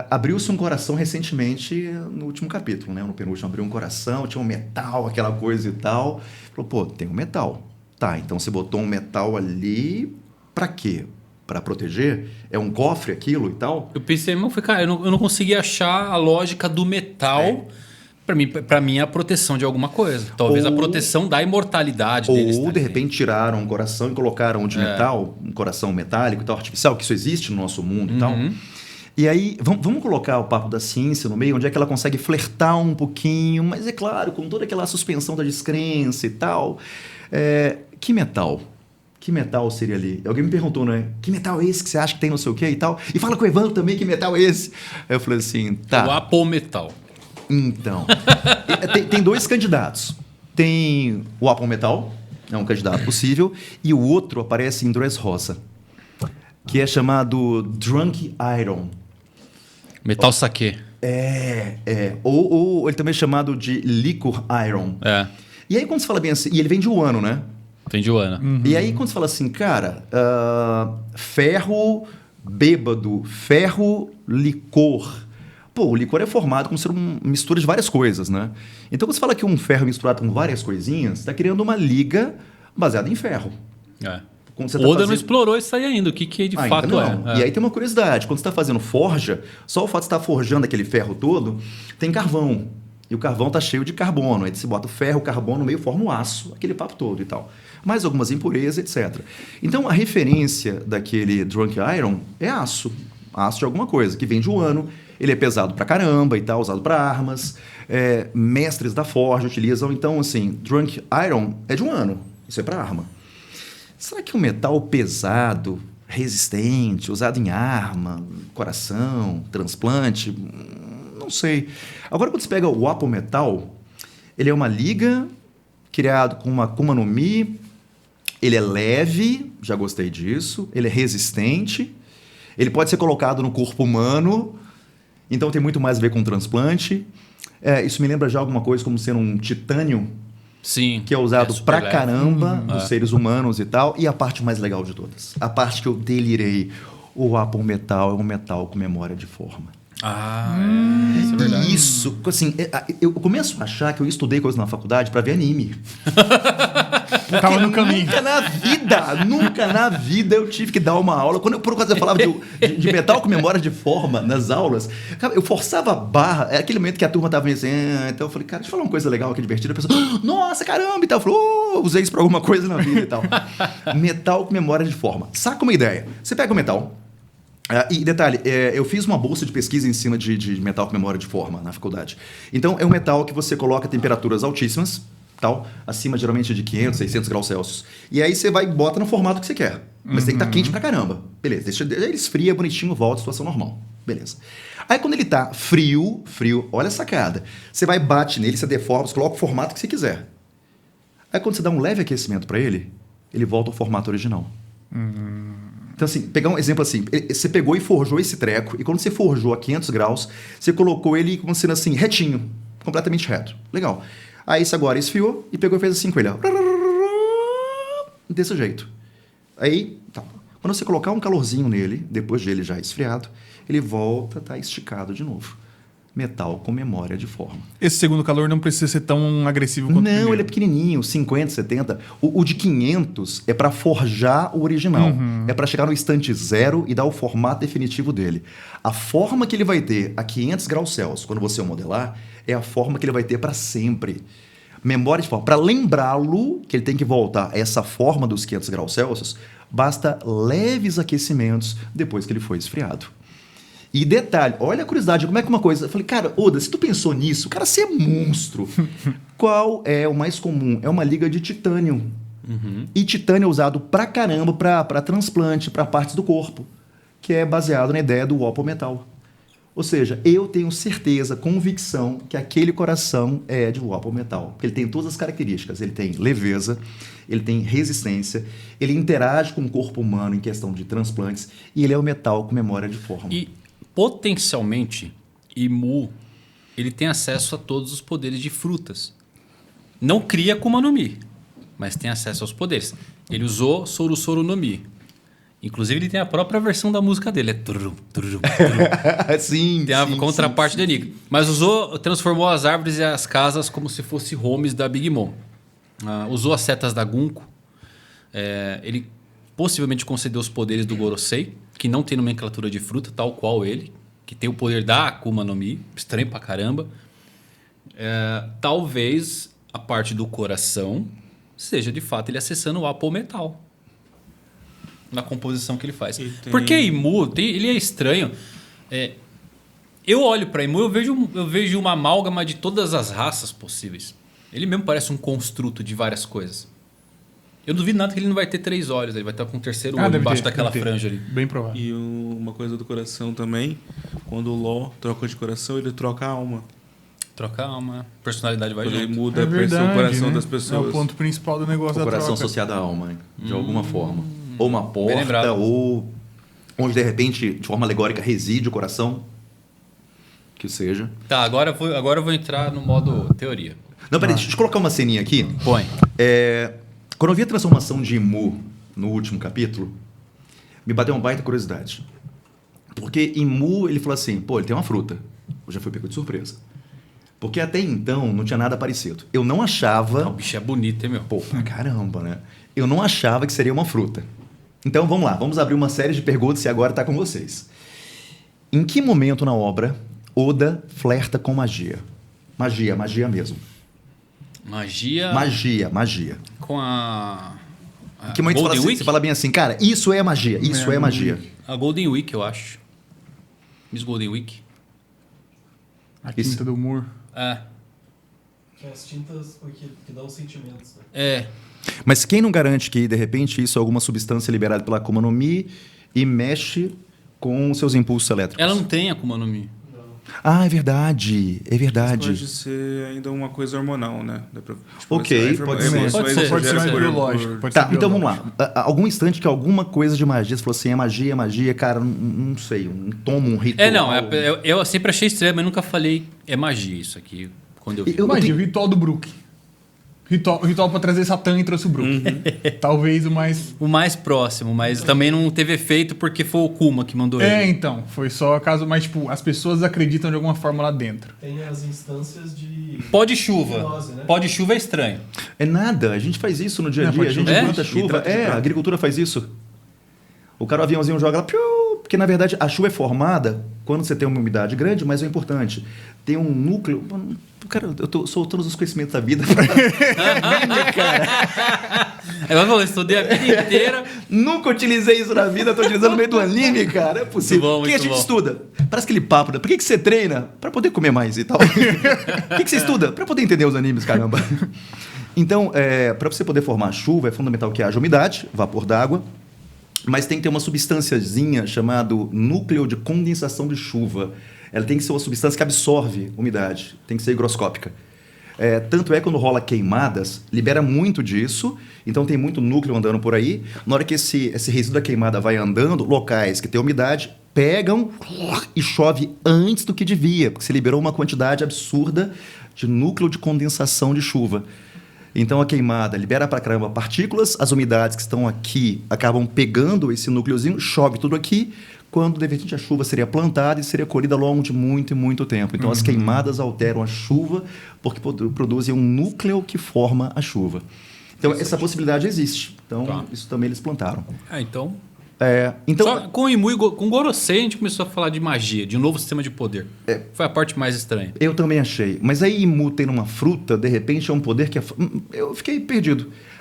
Abriu-se um coração recentemente no último capítulo, né? No penúltimo abriu um coração, tinha um metal, aquela coisa e tal. Falou, pô, tem um metal. Tá, então você botou um metal ali pra quê? Pra proteger? É um cofre aquilo e tal? Eu pensei, mas cara, eu não consegui achar a lógica do metal. Pra mim é a proteção de alguma coisa. Talvez a proteção da imortalidade deles. Ou, de repente, tiraram um coração e colocaram de metal, um coração metálico e tal, artificial, que isso existe no nosso mundo e tal. E aí, vamos colocar o papo da ciência no meio, onde é que ela consegue flertar um pouquinho, mas é claro, com toda aquela suspensão da descrença e tal. Que metal? Que metal seria ali? Alguém me perguntou, né? Que metal é esse que você acha que tem não sei o quê e tal? E fala com o Evandro também, que metal é esse? Aí eu falei assim, tá. O apometal. Então, tem dois candidatos. Tem o Apometal, é um candidato possível, e o outro aparece em Dressrosa, que é chamado Drunk Iron. Metal saquê. Ou ele também é chamado de Liquor Iron. E aí quando você fala bem assim, e ele vem de Wano, né? Tem de Wano. E aí quando você fala assim, cara, ferro bêbado, ferro licor. Pô, o licor é formado como ser uma mistura de várias coisas, né? Então, quando você fala que um ferro misturado com várias coisinhas, está criando uma liga baseada em ferro. Oda não explorou isso aí ainda, o que de fato não. E aí tem uma curiosidade, quando você está fazendo forja, só o fato de estar forjando aquele ferro todo, tem carvão. E o carvão está cheio de carbono. Aí você bota o ferro, o carbono no meio, forma um aço, aquele papo todo e tal. Mais algumas impurezas, etc. Então, a referência daquele Drunk Iron é aço. Aço de alguma coisa, que vem de Wano. Ele é pesado pra caramba e tal, usado para armas. Mestres da forja utilizam. Então, assim, Drunk Iron é de Wano. Isso é para arma. Será que um metal pesado, resistente, usado em arma, coração, transplante? Não sei. Agora, quando você pega o Apometal, ele é uma liga criado com uma Akuma no Mi. Ele é leve, já gostei disso. Ele é resistente. Ele pode ser colocado no corpo humano. Então tem muito mais a ver com transplante. Isso me lembra já alguma coisa como sendo um titânio. Sim. Que é usado pra caramba nos seres humanos e tal. E a parte mais legal de todas. A parte que eu delirei. O Apometal é um metal com memória de forma. Isso é verdade. E isso, assim, eu começo a achar que eu estudei coisa na faculdade pra ver anime. Tava no caminho. Nunca na vida eu tive que dar uma aula. Quando eu falava de metal com memória de forma nas aulas, cara, eu forçava a barra. É aquele momento que a turma tava assim, então eu falei, cara, deixa eu falar uma coisa legal aqui, divertida. A pessoa, nossa, caramba, e tal. Eu falei, usei isso pra alguma coisa na vida e tal. Metal com memória de forma. Saca uma ideia. Você pega o metal. E detalhe, eu fiz uma bolsa de pesquisa em cima de metal com memória de forma na faculdade. Então, é um metal que você coloca a temperaturas altíssimas, tal, acima geralmente de 500, 600 graus Celsius. E aí você vai e bota no formato que você quer. Mas tem que estar quente pra caramba. Beleza, ele esfria, bonitinho, volta à situação normal. Beleza. Aí quando ele tá frio, olha a sacada. Você vai, bate nele, você deforma, você coloca o formato que você quiser. Aí quando você dá um leve aquecimento pra ele, ele volta ao formato original. Então, assim, pegar um exemplo assim, você pegou e forjou esse treco, e quando você forjou a 500 graus, você colocou ele como sendo assim, retinho, completamente reto. Legal. Aí isso agora esfriou e pegou e fez assim com ele, ó. Desse jeito. Aí, tá. Quando você colocar um calorzinho nele, depois de ele já esfriado, ele volta a estar esticado de novo. Metal com memória de forma. Esse segundo calor não precisa ser tão agressivo quanto o primeiro. Não, ele é pequenininho, 50, 70. O de 500 é para forjar o original. É para chegar no instante zero e dar o formato definitivo dele. A forma que ele vai ter a 500 graus Celsius, quando você o modelar, é a forma que ele vai ter para sempre. Memória de forma. Para lembrá-lo que ele tem que voltar a essa forma dos 500 graus Celsius, basta leves aquecimentos depois que ele foi esfriado. E detalhe, olha a curiosidade, como é que uma coisa... Eu falei, cara, Oda, se tu pensou nisso, cara, você é monstro. Qual é o mais comum? É uma liga de titânio. E titânio é usado pra caramba pra transplante, pra partes do corpo. Que é baseado na ideia do Apometal. Ou seja, eu tenho certeza, convicção, que aquele coração é de Apometal. Porque ele tem todas as características. Ele tem leveza, ele tem resistência, ele interage com o corpo humano em questão de transplantes, e ele é um metal com memória de forma. E potencialmente, Imu, ele tem acesso a todos os poderes de frutas. Não cria Akuma no Mi, mas tem acesso aos poderes. Ele usou Soru Soru no Mi. Inclusive, ele tem a própria versão da música dele. É turum, turum, turum. Sim, Tem a sim, contraparte sim, do Enigma. Mas transformou as árvores e as casas como se fosse homes da Big Mom. Usou as setas da Gunko. Ele possivelmente concedeu os poderes do Gorosei, que não tem nomenclatura de fruta, tal qual ele, que tem o poder da Akuma no Mi, estranho pra caramba. Talvez a parte do coração seja de fato ele acessando o Apple Metal na composição que ele faz. Porque Imu, ele é estranho. Eu olho pra Imu, eu vejo uma amálgama de todas as raças possíveis. Ele mesmo parece um construto de várias coisas. Eu duvido nada que ele não vai ter 3 olhos. Ele vai estar com um terceiro olho embaixo daquela franja ali. Bem provável. E uma coisa do coração também, quando o Ló troca de coração, ele troca a alma. Troca a alma, a personalidade vai Ele junto. muda o coração das É pessoas. o ponto principal do negócio O da coração troca. associado à alma, hein? De alguma forma. Ou uma porta, lembrado. ou onde de repente, de forma alegórica, reside o coração. Que seja. Tá, agora eu vou entrar no modo teoria. Não, peraí, deixa eu colocar uma ceninha aqui. Põe. Quando eu vi a transformação de Imu no último capítulo, me bateu uma baita curiosidade. Porque Imu, ele falou assim, pô, ele tem uma fruta. Eu já fui pego de surpresa. Porque até então não tinha nada parecido. Eu não achava... O bicho é bonito, hein, meu? Pô, pra caramba, né? Eu não achava que seria uma fruta. Então, vamos lá. Vamos abrir uma série de perguntas e agora tá com vocês. Em que momento na obra Oda flerta com magia? Magia mesmo. Magia Magia. com a Que momento Golden você Week? fala bem assim, cara, isso é magia, isso é magia. A Golden Week, eu acho. Miss Golden Week. A tinta do humor. Que as tintas que dão sentimentos, né? Mas quem não garante que, de repente, isso é alguma substância liberada pela Akuma no Mi e mexe com os seus impulsos elétricos? Ela não tem Akuma no Mi. Ah, é verdade. É verdade. Pode ser ainda uma coisa hormonal, né? Ok, pode ser. Pode ser. Pode ser mais por- biológico. Pode Tá, ser então biológico. vamos lá. Algum instante que alguma coisa de magia, você falou assim, é magia, cara, não sei, um tomo, um ritual. Eu sempre achei estranho, mas nunca falei é magia isso aqui, quando eu vi. Imagina, o ritual do Brook. Ritual pra trazer Satã e trouxe o Brook. Talvez o mais... O mais próximo, mas também não teve efeito porque foi o Kuma que mandou ele. Então. Foi só caso mais, tipo, as pessoas acreditam de alguma forma lá dentro. Tem as instâncias de... Pó de chuva. hipnose, né? Pó de chuva é estranho. É nada, a gente faz isso no dia a É, dia, pode a gente chover. planta chuva. trata de A prato. agricultura faz isso. O cara, o aviãozinho joga lá, piu, porque na verdade a chuva é formada quando você tem uma umidade grande, mas é importante. Tem um núcleo. Cara, eu tô soltando os conhecimentos da vida. Aí eu falei, estudei a vida inteira. Nunca utilizei isso na vida, tô utilizando no meio do anime, cara. É possível. Muito bom, Por que a muito gente bom. estuda? Parece aquele papo, né? Por que você treina? Pra poder comer mais e tal. Por que você estuda? Pra poder entender os animes, caramba. Então, para você poder formar chuva, é fundamental que haja umidade, vapor d'água, mas tem que ter uma substânciazinha chamada núcleo de condensação de chuva. Ela tem que ser uma substância que absorve umidade, tem que ser higroscópica. Tanto é quando rola queimadas, libera muito disso, então tem muito núcleo andando por aí. Na hora que esse resíduo da queimada vai andando, locais que tem umidade pegam e chove antes do que devia, porque se liberou uma quantidade absurda de núcleo de condensação de chuva. Então a queimada libera pra caramba partículas, as umidades que estão aqui acabam pegando esse núcleozinho, chove tudo aqui, quando de repente a chuva seria plantada e seria colhida ao longo de muito e muito tempo. Então as queimadas alteram a chuva porque produzem um núcleo que forma a chuva. Então essa possibilidade existe. Então isso também eles plantaram. Então, Então só com o Imu e com o Gorosei a gente começou a falar de magia, de um novo sistema de poder. Foi a parte mais estranha. eu também achei. Mas aí Imu tendo uma fruta, de repente é um poder que... Eu fiquei perdido.